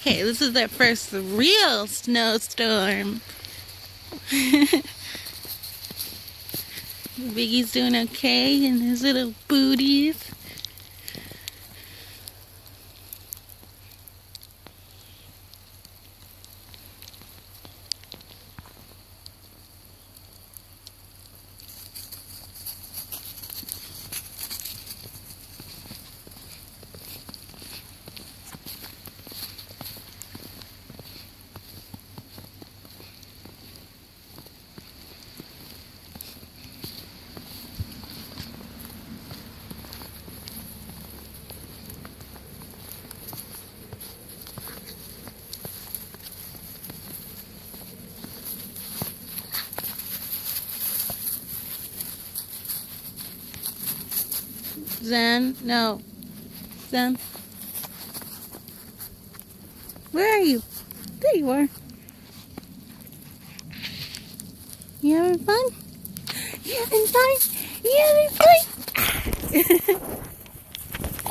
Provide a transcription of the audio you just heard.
Okay, this is their first real snowstorm. Biggie's doing okay in his little booties. Zen, no. Zen. Where are you? There you are. You having fun? You having fun? You having fun?